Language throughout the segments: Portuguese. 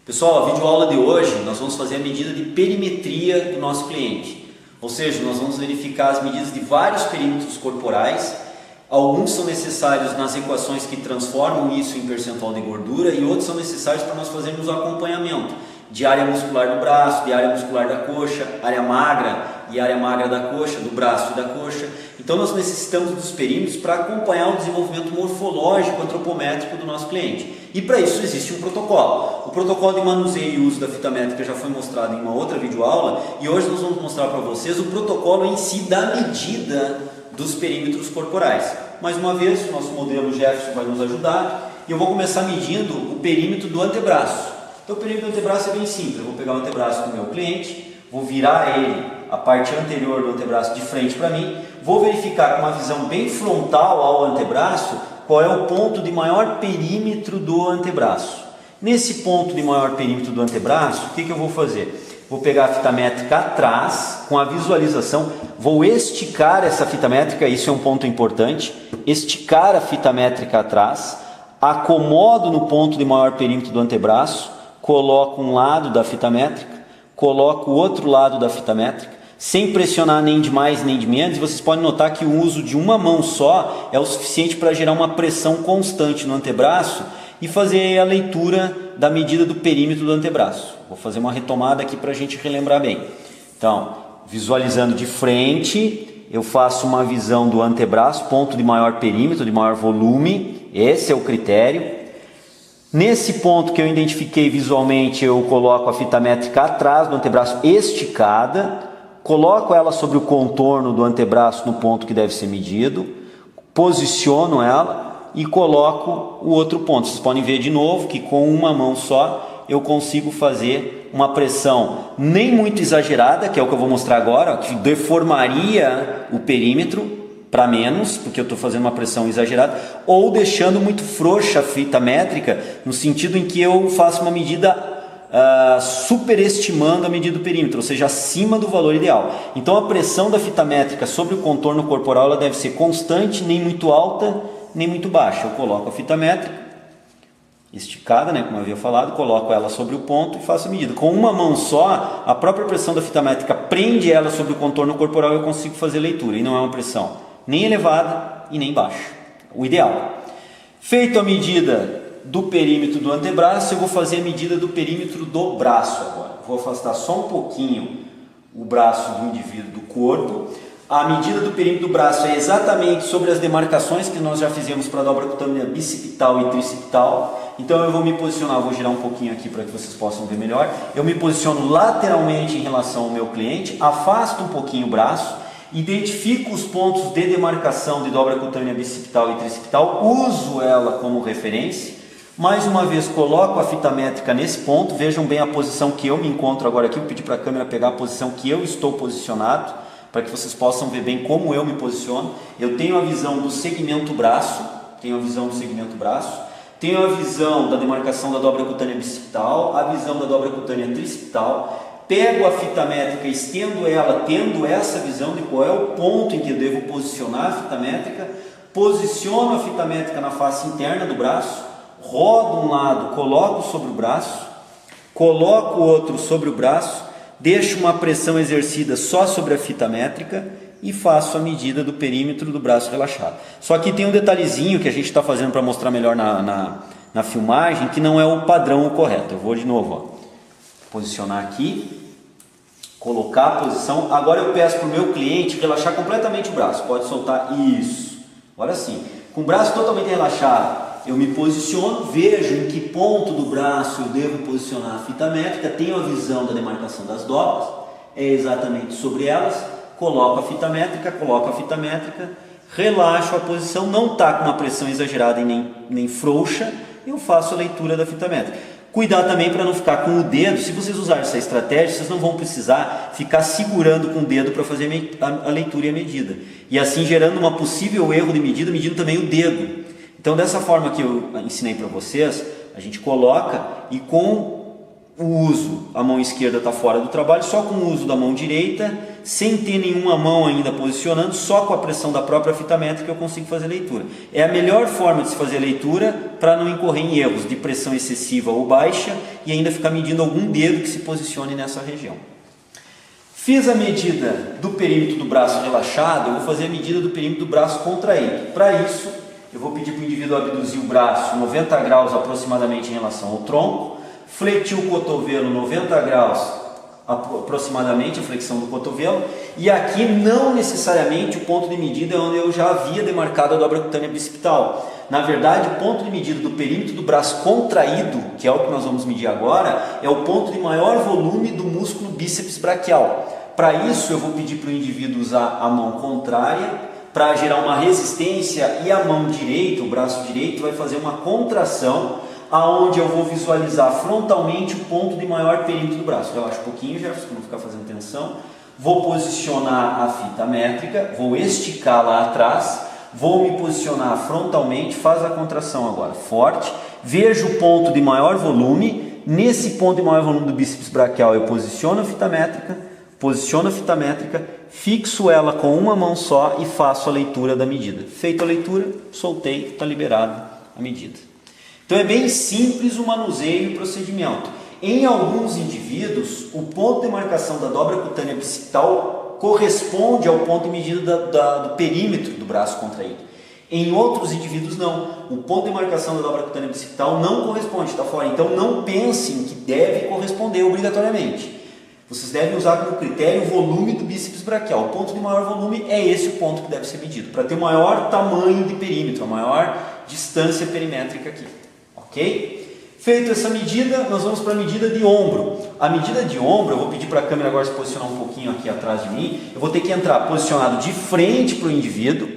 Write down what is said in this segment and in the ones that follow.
Pessoal, a videoaula de hoje nós vamos fazer a medida de perimetria do nosso cliente. Ou seja, nós vamos verificar as medidas de vários perímetros corporais. Alguns são necessários nas equações que transformam isso em percentual de gordura e outros são necessários para nós fazermos o acompanhamento de área muscular do braço, de área muscular da coxa, área magra e área magra da coxa, do braço e da coxa. Então nós necessitamos dos perímetros para acompanhar o desenvolvimento morfológico antropométrico do nosso cliente. E para isso existe um protocolo. O protocolo de manuseio e uso da fita métrica já foi mostrado em uma outra videoaula e hoje nós vamos mostrar para vocês o protocolo em si da medida dos perímetros corporais. Mais uma vez, o nosso modelo Jefferson vai nos ajudar e eu vou começar medindo o perímetro do antebraço. Então o perímetro do antebraço é bem simples. Eu vou pegar o antebraço do meu cliente, vou virar ele, a parte anterior do antebraço de frente para mim, vou verificar com uma visão bem frontal ao antebraço qual é o ponto de maior perímetro do antebraço. Nesse ponto de maior perímetro do antebraço, o que eu vou fazer? Vou pegar a fita métrica atrás, com a visualização, vou esticar essa fita métrica, isso é um ponto importante, esticar a fita métrica atrás, acomodo no ponto de maior perímetro do antebraço, coloco um lado da fita métrica, coloco o outro lado da fita métrica, sem pressionar nem de mais nem de menos. Vocês podem notar que o uso de uma mão só é o suficiente para gerar uma pressão constante no antebraço e fazer a leitura da medida do perímetro do antebraço. Vou fazer uma retomada aqui para a gente relembrar bem. Então, visualizando de frente, eu faço uma visão do antebraço, ponto de maior perímetro, de maior volume, esse é o critério. Nesse ponto que eu identifiquei visualmente, eu coloco a fita métrica atrás do antebraço esticada, coloco ela sobre o contorno do antebraço no ponto que deve ser medido, posiciono ela e coloco o outro ponto. Vocês podem ver de novo que com uma mão só eu consigo fazer uma pressão nem muito exagerada, que é o que eu vou mostrar agora, que deformaria o perímetro para menos, porque eu estou fazendo uma pressão exagerada, ou deixando muito frouxa a fita métrica, no sentido em que eu faço uma medida superestimando a medida do perímetro, ou seja, acima do valor ideal. Então a pressão da fita métrica sobre o contorno corporal ela deve ser constante, nem muito alta, nem muito baixa. Eu coloco a fita métrica esticada, como eu havia falado, coloco ela sobre o ponto e faço a medida. Com uma mão só, a própria pressão da fita métrica prende ela sobre o contorno corporal e eu consigo fazer leitura. E não é uma pressão nem elevada e nem baixa. O ideal. Feito a medida do perímetro do antebraço, eu vou fazer a medida do perímetro do braço agora. Vou afastar só um pouquinho o braço do indivíduo do corpo. A medida do perímetro do braço é exatamente sobre as demarcações que nós já fizemos para a dobra cutânea bicipital e tricipital. Então eu vou me posicionar, vou girar um pouquinho aqui para que vocês possam ver melhor. Eu me posiciono lateralmente em relação ao meu cliente, afasto um pouquinho o braço, identifico os pontos de demarcação de dobra cutânea bicipital e tricipital, uso ela como referência. Mais uma vez coloco a fita métrica nesse ponto, vejam bem a posição que eu me encontro agora aqui, vou pedir para a câmera pegar a posição que eu estou posicionado, para que vocês possam ver bem como eu me posiciono. Eu tenho a visão do segmento braço, tenho a visão da demarcação da dobra cutânea bicipital, a visão da dobra cutânea tricipital, pego a fita métrica, estendo ela, tendo essa visão de qual é o ponto em que eu devo posicionar a fita métrica, posiciono a fita métrica na face interna do braço, rodo um lado, coloco sobre o braço, coloco o outro sobre o braço, deixo uma pressão exercida só sobre a fita métrica e faço a medida do perímetro do braço relaxado. Só que tem um detalhezinho que a gente está fazendo para mostrar melhor na filmagem, que não é o padrão correto. Eu vou de novo, posicionar aqui, colocar a posição. Agora eu peço para o meu cliente relaxar completamente o braço. Pode soltar isso. Agora sim, com o braço totalmente relaxado, eu me posiciono, vejo em que ponto do braço eu devo posicionar a fita métrica, tenho a visão da demarcação das dobras, é exatamente sobre elas, coloco a fita métrica, relaxo a posição, não está com uma pressão exagerada e nem frouxa, eu faço a leitura da fita métrica. Cuidar também para não ficar com o dedo, se vocês usarem essa estratégia, vocês não vão precisar ficar segurando com o dedo para fazer a leitura e a medida. E assim gerando uma possível erro de medida, medindo também o dedo. Então dessa forma que eu ensinei para vocês, a gente coloca e com a mão esquerda está fora do trabalho, só com o uso da mão direita, sem ter nenhuma mão ainda posicionando, só com a pressão da própria fita métrica eu consigo fazer leitura. É a melhor forma de se fazer leitura para não incorrer em erros de pressão excessiva ou baixa e ainda ficar medindo algum dedo que se posicione nessa região. Fiz a medida do perímetro do braço relaxado, eu vou fazer a medida do perímetro do braço contraído. Para isso, eu vou pedir para o indivíduo abduzir o braço 90 graus aproximadamente em relação ao tronco, fletir o cotovelo 90 graus aproximadamente, a flexão do cotovelo, e aqui não necessariamente o ponto de medida é onde eu já havia demarcado a dobra cutânea bicipital. Na verdade, o ponto de medida do perímetro do braço contraído, que é o que nós vamos medir agora, é o ponto de maior volume do músculo bíceps braquial. Para isso, eu vou pedir para o indivíduo usar a mão contrária, para gerar uma resistência, e a mão direita, o braço direito, vai fazer uma contração, aonde eu vou visualizar frontalmente o ponto de maior perímetro do braço. Relaxa um pouquinho, Jefferson, para não ficar fazendo tensão. Vou posicionar a fita métrica, vou esticar lá atrás, vou me posicionar frontalmente, faz a contração agora, forte. Vejo o ponto de maior volume, nesse ponto de maior volume do bíceps braquial eu posiciono a fita métrica, fixo ela com uma mão só e faço a leitura da medida. Feita a leitura, soltei, está liberado a medida. Então é bem simples o manuseio e o procedimento. Em alguns indivíduos, o ponto de marcação da dobra cutânea bicipital corresponde ao ponto de medida do perímetro do braço contraído. Em outros indivíduos não. O ponto de marcação da dobra cutânea bicipital não corresponde, está fora. Então não pensem que deve corresponder obrigatoriamente. Vocês devem usar como critério o volume do bíceps braquial. O ponto de maior volume é esse o ponto que deve ser medido, para ter o maior tamanho de perímetro, a maior distância perimétrica aqui. Ok? Feita essa medida, nós vamos para a medida de ombro. A medida de ombro, eu vou pedir para a câmera agora se posicionar um pouquinho aqui atrás de mim. Eu vou ter que entrar posicionado de frente para o indivíduo,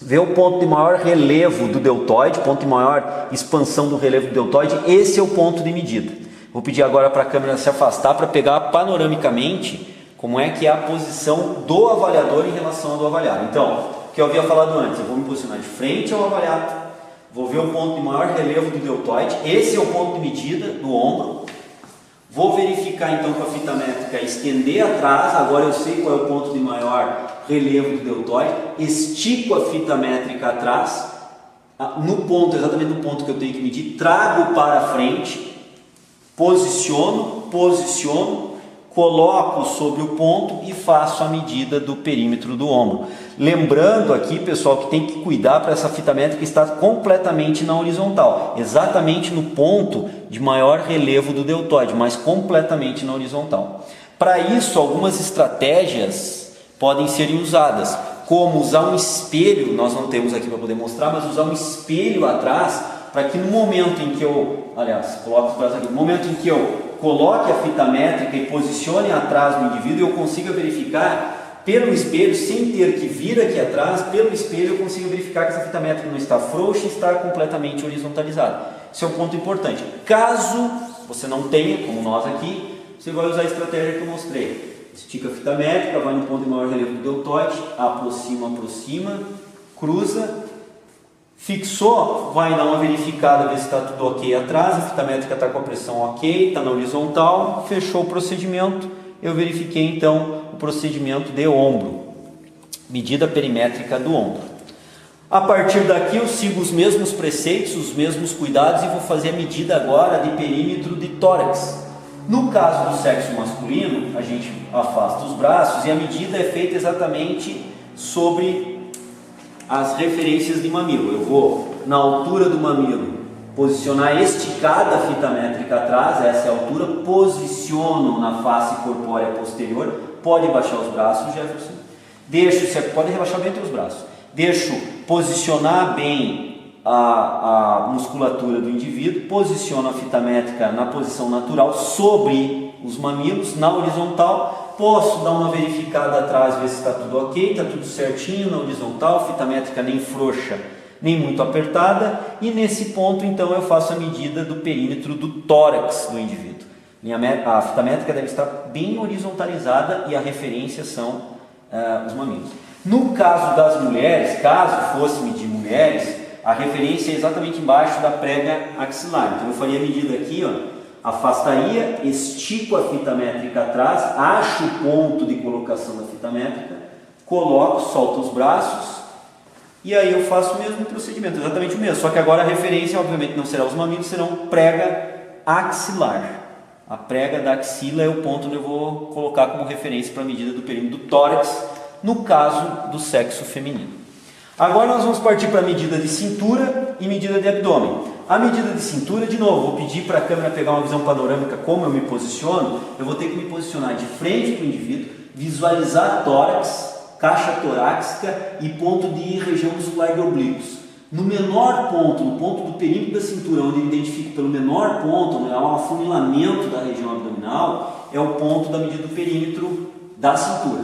ver o ponto de maior relevo do deltoide, ponto de maior expansão do relevo do deltoide. Esse é o ponto de medida. Vou pedir agora para a câmera se afastar para pegar panoramicamente como é que é a posição do avaliador em relação ao do avaliado. Então, o que eu havia falado antes, eu vou me posicionar de frente ao avaliado, vou ver o ponto de maior relevo do deltoide, esse é o ponto de medida do ombro. Vou verificar então com a fita métrica, estender atrás, agora eu sei qual é o ponto de maior relevo do deltoide, estico a fita métrica atrás, no ponto, exatamente no ponto que eu tenho que medir, trago para frente, posiciono, coloco sobre o ponto e faço a medida do perímetro do ombro. Lembrando aqui, pessoal, que tem que cuidar para essa fita métrica estar completamente na horizontal, exatamente no ponto de maior relevo do deltoide, mas completamente na horizontal. Para isso, algumas estratégias podem ser usadas, como usar um espelho, nós não temos aqui para poder mostrar, mas usar um espelho atrás, para que no momento em que eu, coloco os braços aqui, no momento em que eu coloque a fita métrica e posicione atrás do indivíduo, eu consiga verificar pelo espelho, sem ter que vir aqui atrás, pelo espelho eu consigo verificar que essa fita métrica não está frouxa e está completamente horizontalizada. Esse é um ponto importante. Caso você não tenha, como nós aqui, você vai usar a estratégia que eu mostrei. Estica a fita métrica, vai no ponto de maior relevo do deltoide, aproxima, cruza, fixou, vai dar uma verificada, ver se está tudo ok atrás, a fita métrica está com a pressão ok, está na horizontal, fechou o procedimento, eu verifiquei então o procedimento de ombro, medida perimétrica do ombro. A partir daqui eu sigo os mesmos preceitos, os mesmos cuidados e vou fazer a medida agora de perímetro de tórax. No caso do sexo masculino, a gente afasta os braços e a medida é feita exatamente sobre as referências de mamilo. Eu vou na altura do mamilo posicionar esticada a fita métrica atrás, essa é a altura, posiciono na face corpórea posterior, pode baixar os braços, Jefferson, pode rebaixar bem os braços, deixo posicionar bem a musculatura do indivíduo, posiciono a fita métrica na posição natural sobre os mamilos, na horizontal, posso dar uma verificada atrás, ver se está tudo ok, está tudo certinho na horizontal, fita métrica nem frouxa, nem muito apertada, e nesse ponto então eu faço a medida do perímetro do tórax do indivíduo. A fita métrica deve estar bem horizontalizada e a referência são os mamilos. No caso das mulheres, caso fosse medir mulheres, a referência é exatamente embaixo da prega axilar. Então eu faria a medida aqui, afastaria, estico a fita métrica atrás, acho o ponto de colocação da fita métrica, coloco, solto os braços e aí eu faço o mesmo procedimento, exatamente o mesmo, só que agora a referência obviamente não será os mamilos, serão prega axilar. A prega da axila é o ponto onde eu vou colocar como referência para a medida do perímetro do tórax, no caso do sexo feminino. Agora nós vamos partir para a medida de cintura e medida de abdômen. A medida de cintura, de novo, vou pedir para a câmera pegar uma visão panorâmica como eu me posiciono. Eu vou ter que me posicionar de frente para o indivíduo, visualizar tórax, caixa torácica e ponto de região muscular de oblíquos. No menor ponto, no ponto do perímetro da cintura, onde eu identifico pelo menor ponto, onde há um afunilamento da região abdominal, é o ponto da medida do perímetro da cintura.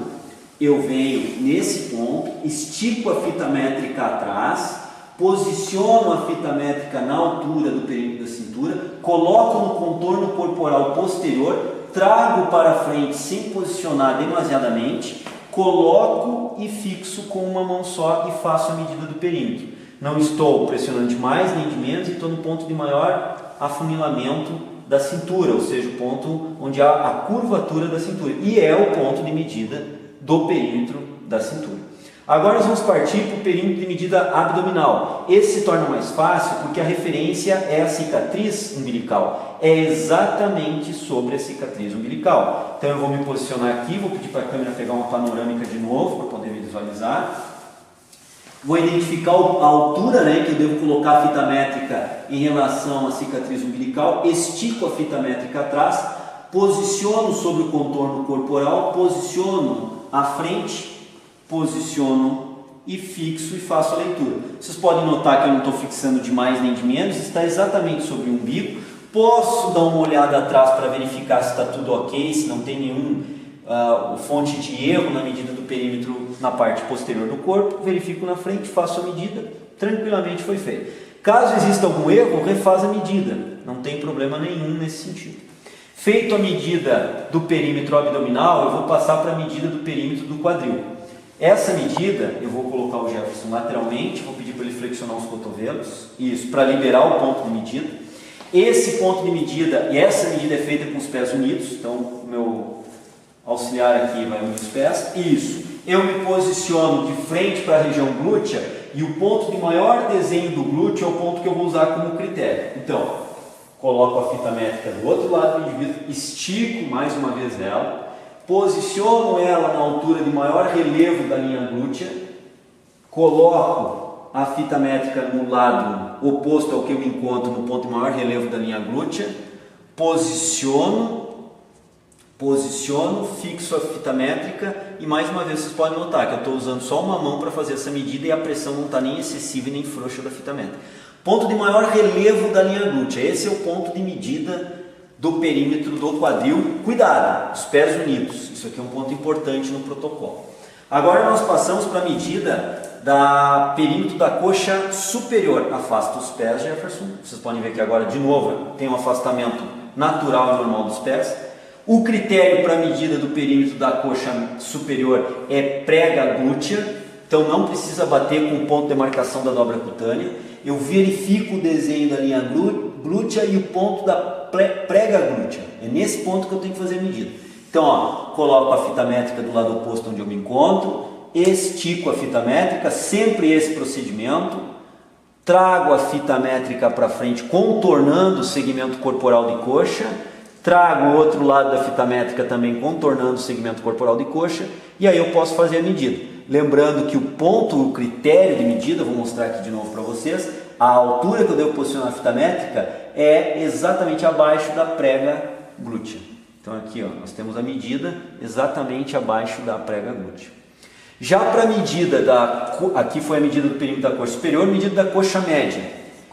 Eu venho nesse ponto, estico a fita métrica atrás, posiciono a fita métrica na altura do perímetro da cintura, coloco no contorno corporal posterior, trago para frente sem posicionar demasiadamente, coloco e fixo com uma mão só e faço a medida do perímetro. Não estou pressionando de mais nem de menos e estou no ponto de maior afunilamento da cintura, ou seja, o ponto onde há a curvatura da cintura. E é o ponto de medida do perímetro da cintura. Agora nós vamos partir para o perímetro de medida abdominal. Esse se torna mais fácil porque a referência é a cicatriz umbilical. É exatamente sobre a cicatriz umbilical. Então eu vou me posicionar aqui, vou pedir para a câmera pegar uma panorâmica de novo para poder visualizar. Vou identificar a altura, que eu devo colocar a fita métrica em relação à cicatriz umbilical, estico a fita métrica atrás, posiciono sobre o contorno corporal, posiciono à frente, posiciono e fixo e faço a leitura. Vocês podem notar que eu não estou fixando de mais nem de menos, está exatamente sobre o umbigo. Posso dar uma olhada atrás para verificar se está tudo ok, se não tem nenhum fonte de erro na medida do perímetro na parte posterior do corpo, verifico na frente, faço a medida, tranquilamente foi feito. Caso exista algum erro, refaz a medida, não tem problema nenhum nesse sentido. Feito a medida do perímetro abdominal, eu vou passar para a medida do perímetro do quadril. Essa medida, eu vou colocar o Jefferson lateralmente, vou pedir para ele flexionar os cotovelos, isso, para liberar o ponto de medida. Esse ponto de medida, e essa medida é feita com os pés unidos, então o meu auxiliar aqui vai unir os pés, isso. Eu me posiciono de frente para a região glútea e o ponto de maior desenho do glúteo é o ponto que eu vou usar como critério. Então, coloco a fita métrica do outro lado do indivíduo, estico mais uma vez ela, posiciono ela na altura de maior relevo da linha glútea, coloco a fita métrica no lado oposto ao que eu encontro no ponto de maior relevo da linha glútea, posiciono, fixo a fita métrica e mais uma vez vocês podem notar que eu estou usando só uma mão para fazer essa medida e a pressão não está nem excessiva e nem frouxa da fita métrica. Ponto de maior relevo da linha glútea, esse é o ponto de medida do perímetro do quadril. Cuidado, os pés unidos, isso aqui é um ponto importante no protocolo. Agora nós passamos para a medida da perímetro da coxa superior. Afasta os pés, Jefferson, vocês podem ver que agora de novo tem um afastamento natural e normal dos pés. O critério para a medida do perímetro da coxa superior é prega glútea, então não precisa bater com o ponto de demarcação da dobra cutânea. Eu verifico o desenho da linha glútea e o ponto da prega glútea. É nesse ponto que eu tenho que fazer a medida. Então, coloco a fita métrica do lado oposto onde eu me encontro, estico a fita métrica, sempre esse procedimento, trago a fita métrica para frente, contornando o segmento corporal de coxa, trago o outro lado da fita métrica também contornando o segmento corporal de coxa e aí eu posso fazer a medida. Lembrando que o ponto, o critério de medida, vou mostrar aqui de novo para vocês, a altura que eu devo posicionar a fita métrica é exatamente abaixo da prega glútea. Então aqui nós temos a medida exatamente abaixo da prega glútea. Já para a medida aqui foi a medida do perímetro da coxa superior, medida da coxa média.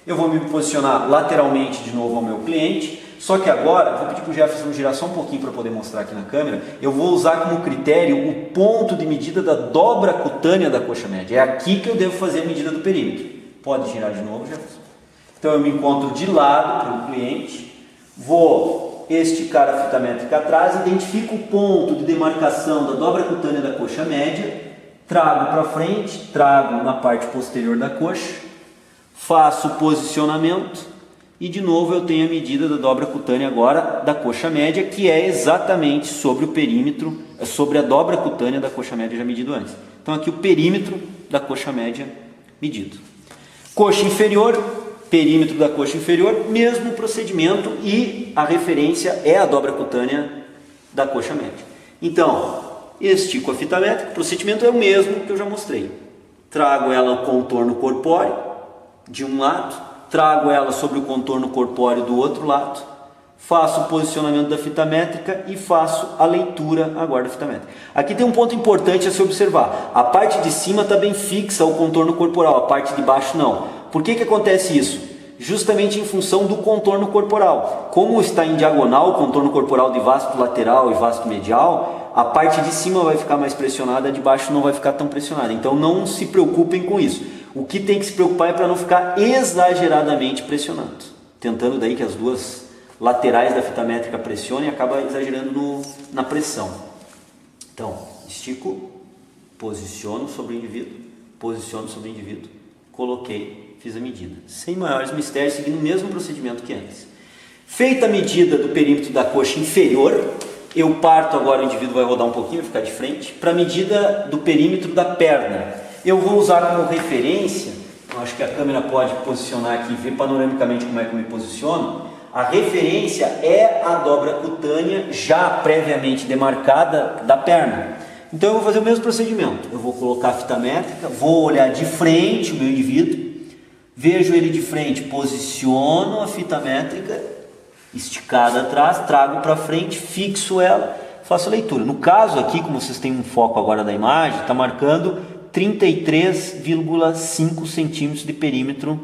Eu vou me posicionar lateralmente de novo ao meu cliente. Só que agora, vou pedir para o Jefferson girar só um pouquinho para poder mostrar aqui na câmera, eu vou usar como critério o ponto de medida da dobra cutânea da coxa média. É aqui que eu devo fazer a medida do perímetro. Pode girar de novo, Jefferson? Então eu me encontro de lado para o cliente, vou esticar a fita métrica atrás, identifico o ponto de demarcação da dobra cutânea da coxa média, trago para frente, trago na parte posterior da coxa, faço o posicionamento, E de novo eu tenho a medida da dobra cutânea agora da coxa média, que é exatamente sobre o perímetro, sobre a dobra cutânea da coxa média já medido antes. Então aqui o perímetro da coxa média medido. Coxa inferior, perímetro da coxa inferior, mesmo procedimento e a referência é a dobra cutânea da coxa média. Então, estico a fita métrica, o procedimento é o mesmo que eu já mostrei. Trago ela ao contorno corpóreo de um lado, trago ela sobre o contorno corpóreo do outro lado, faço o posicionamento da fita métrica e faço a leitura agora da fita métrica. Aqui tem um ponto importante a se observar. A parte de cima está bem fixa ao contorno corporal, a parte de baixo não. Por que acontece isso? Justamente em função do contorno corporal. Como está em diagonal o contorno corporal de vasto lateral e vasto medial, a parte de cima vai ficar mais pressionada, a de baixo não vai ficar tão pressionada. Então não se preocupem com isso. O que tem que se preocupar é para não ficar exageradamente pressionado. Tentando daí que as duas laterais da fita métrica pressionem e acaba exagerando na pressão. Então, estico, posiciono sobre o indivíduo, coloquei, fiz a medida. Sem maiores mistérios, seguindo o mesmo procedimento que antes. Feita a medida do perímetro da coxa inferior, eu parto agora, o indivíduo vai rodar um pouquinho, vai ficar de frente, para a medida do perímetro da perna. Eu vou usar como referência, eu acho que a câmera pode posicionar aqui e ver panoramicamente como é que eu me posiciono. A referência é a dobra cutânea já previamente demarcada da perna. Então eu vou fazer o mesmo procedimento. Eu vou colocar a fita métrica, vou olhar de frente o meu indivíduo, vejo ele de frente, posiciono a fita métrica esticada atrás, trago para frente, fixo ela, faço a leitura. No caso aqui, como vocês têm um foco agora da imagem, está marcando 33,5 centímetros de perímetro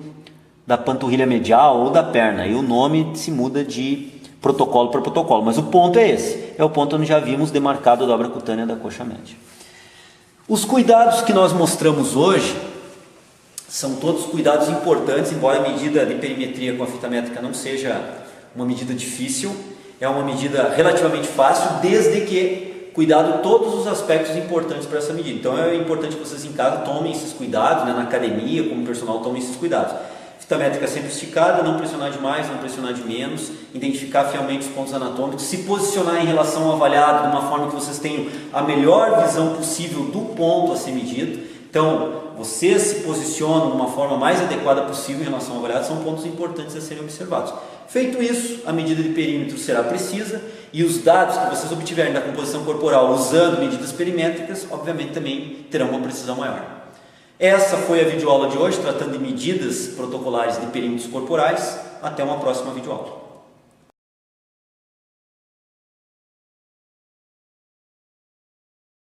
da panturrilha medial ou da perna. E o nome se muda de protocolo para protocolo, mas o ponto é esse. É o ponto onde já vimos demarcado a dobra cutânea da coxa média. Os cuidados que nós mostramos hoje são todos cuidados importantes, embora a medida de perimetria com a fita métrica não seja uma medida difícil, é uma medida relativamente fácil, desde que cuidado todos os aspectos importantes para essa medida. Então é importante que vocês em casa tomem esses cuidados, né? Na academia, como personal, tomem esses cuidados. Fita métrica sempre esticada, não pressionar demais, não pressionar de menos, identificar fielmente os pontos anatômicos, se posicionar em relação ao avaliado de uma forma que vocês tenham a melhor visão possível do ponto a ser medido. Então, vocês se posicionam de uma forma mais adequada possível em relação ao avaliado, são pontos importantes a serem observados. Feito isso, a medida de perímetro será precisa e os dados que vocês obtiverem da composição corporal usando medidas perimétricas, obviamente também terão uma precisão maior. Essa foi a videoaula de hoje, tratando de medidas protocolares de perímetros corporais. Até uma próxima videoaula.